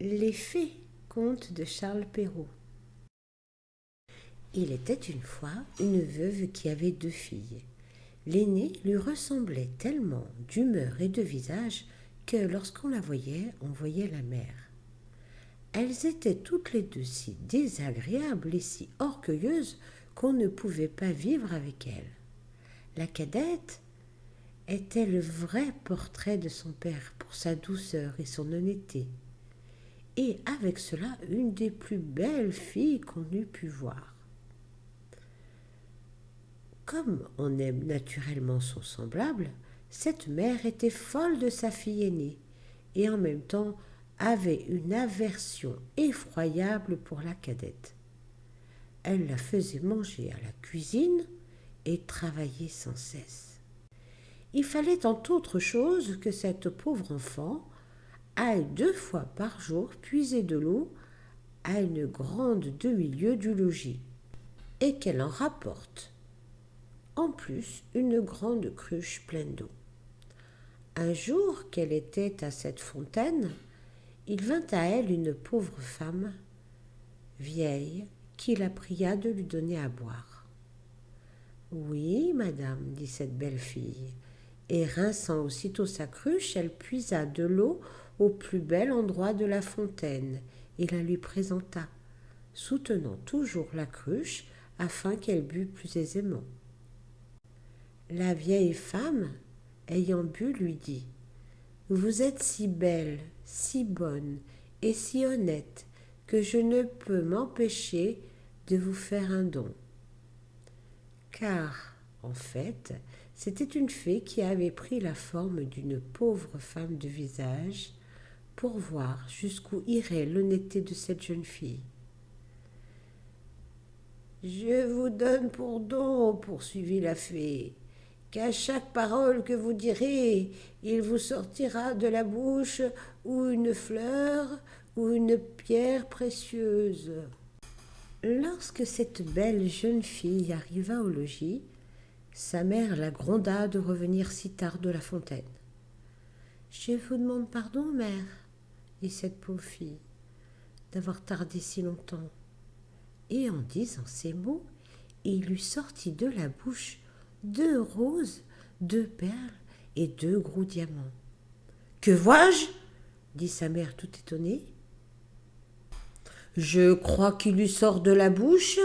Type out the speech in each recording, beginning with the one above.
Les fées, conte de Charles Perrault. Il était une fois une veuve qui avait 2 filles. L'aînée lui ressemblait tellement d'humeur et de visage que lorsqu'on la voyait, on voyait la mère. Elles étaient toutes les 2 si désagréables et si orgueilleuses qu'on ne pouvait pas vivre avec elles. La cadette était le vrai portrait de son père pour sa douceur et son honnêteté. Et avec cela, une des plus belles filles qu'on eût pu voir. Comme on aime naturellement son semblable, cette mère était folle de sa fille aînée et en même temps avait une aversion effroyable pour la cadette. Elle la faisait manger à la cuisine et travailler sans cesse. Il fallait entre autres choses que cette pauvre enfant aille 2 fois par jour puiser de l'eau à une grande demi-lieue du logis et qu'elle en rapporte en plus une grande cruche pleine d'eau. Un jour qu'elle était à cette fontaine, il vint à elle une pauvre femme, vieille, qui la pria de lui donner à boire. « Oui, madame, dit cette belle fille, et rinçant aussitôt sa cruche, elle puisa de l'eau au plus bel endroit de la fontaine et la lui présenta, soutenant toujours la cruche afin qu'elle bût plus aisément. La vieille femme, ayant bu, lui dit « Vous êtes si belle, si bonne et si honnête que je ne peux m'empêcher de vous faire un don. » Car, en fait, c'était une fée qui avait pris la forme d'une pauvre femme de visage pour voir jusqu'où irait l'honnêteté de cette jeune fille. « Je vous donne pour don, poursuivit la fée, qu'à chaque parole que vous direz, il vous sortira de la bouche ou une fleur ou une pierre précieuse. » Lorsque cette belle jeune fille arriva au logis, sa mère la gronda de revenir si tard de la fontaine. « Je vous demande pardon, mère, dit cette pauvre fille, d'avoir tardé si longtemps. » Et en disant ces mots, il lui sortit de la bouche 2 roses, 2 perles et 2 gros diamants. « Que vois-je » dit sa mère tout étonnée. « Je crois qu'il lui sort de la bouche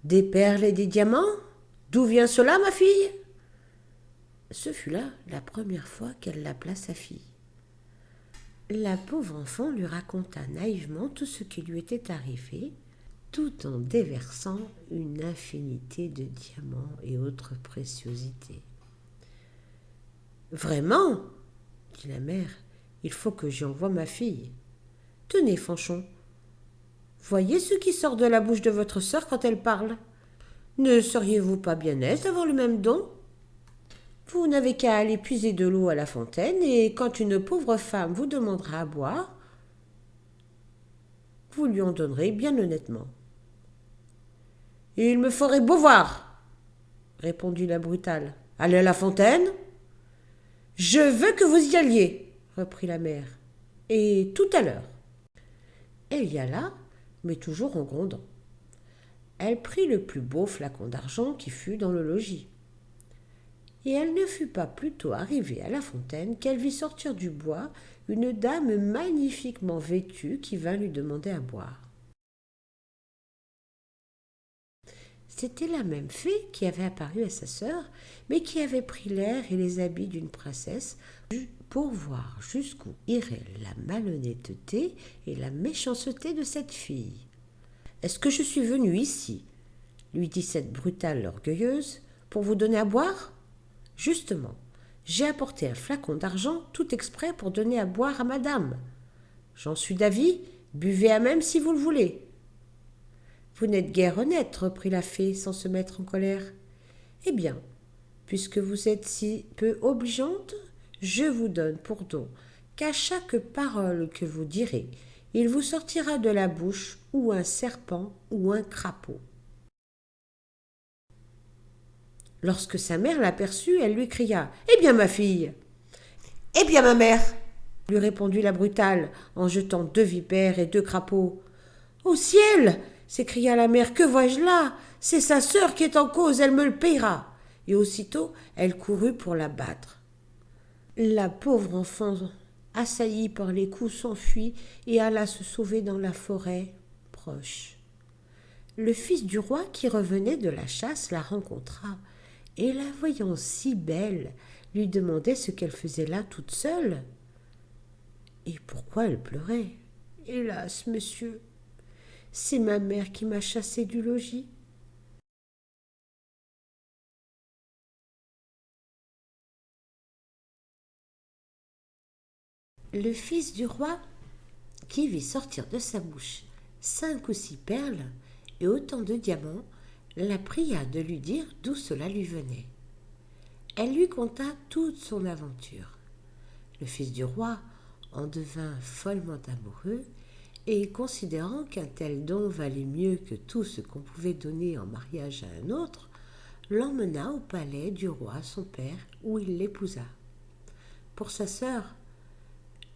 des perles et des diamants. D'où vient cela, ma fille ?» Ce fut là la première fois qu'elle l'appela sa fille. La pauvre enfant lui raconta naïvement tout ce qui lui était arrivé, tout en déversant une infinité de diamants et autres préciosités. « Vraiment, dit la mère, il faut que j'y envoie ma fille. Tenez, Fanchon, voyez ce qui sort de la bouche de votre sœur quand elle parle. Ne seriez-vous pas bien aise d'avoir le même don ? Vous n'avez qu'à aller puiser de l'eau à la fontaine, et quand une pauvre femme vous demandera à boire, vous lui en donnerez bien honnêtement. »« Il me ferait beau voir, répondit la brutale. Allez à la fontaine ? Je veux que vous y alliez, reprit la mère, et tout à l'heure. Elle y alla, mais toujours en grondant. Elle prit le plus beau flacon d'argent qui fut dans le logis. Et elle ne fut pas plutôt arrivée à la fontaine qu'elle vit sortir du bois une dame magnifiquement vêtue qui vint lui demander à boire. C'était la même fée qui avait apparu à sa sœur, mais qui avait pris l'air et les habits d'une princesse pour voir jusqu'où irait la malhonnêteté et la méchanceté de cette fille. « Est-ce que je suis venue ici, lui dit cette brutale orgueilleuse, pour vous donner à boire ? Justement, j'ai apporté un flacon d'argent tout exprès pour donner à boire à madame. J'en suis d'avis, buvez à même si vous le voulez. » « Vous n'êtes guère honnête, reprit la fée sans se mettre en colère. Eh bien, puisque vous êtes si peu obligeante, je vous donne pour don qu'à chaque parole que vous direz, il vous sortira de la bouche ou un serpent ou un crapaud. » Lorsque sa mère l'aperçut, elle lui cria « Eh bien, ma fille !»« Eh bien, ma mère !» lui répondit la brutale, en jetant 2 vipères et 2 crapauds. Au ciel! S'écria la mère, que vois-je là? C'est sa sœur qui est en cause, elle me le payera. Et aussitôt, elle courut pour la battre. La pauvre enfant, assaillie par les coups, s'enfuit et alla se sauver dans la forêt proche. Le fils du roi, qui revenait de la chasse, la rencontra, et la voyant si belle, lui demandait ce qu'elle faisait là toute seule, et pourquoi elle pleurait. « Hélas, monsieur, c'est ma mère qui m'a chassée du logis. » Le fils du roi, qui vit sortir de sa bouche 5 ou 6 perles et autant de diamants, la pria de lui dire d'où cela lui venait. Elle lui conta toute son aventure. Le fils du roi en devint follement amoureux, et considérant qu'un tel don valait mieux que tout ce qu'on pouvait donner en mariage à un autre, l'emmena au palais du roi son père, où il l'épousa. Pour sa sœur,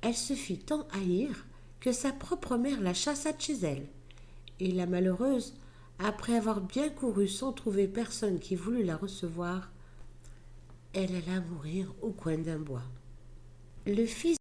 elle se fit tant haïr que sa propre mère la chassa de chez elle, et la malheureuse, après avoir bien couru sans trouver personne qui voulût la recevoir, elle alla mourir au coin d'un bois. Le fils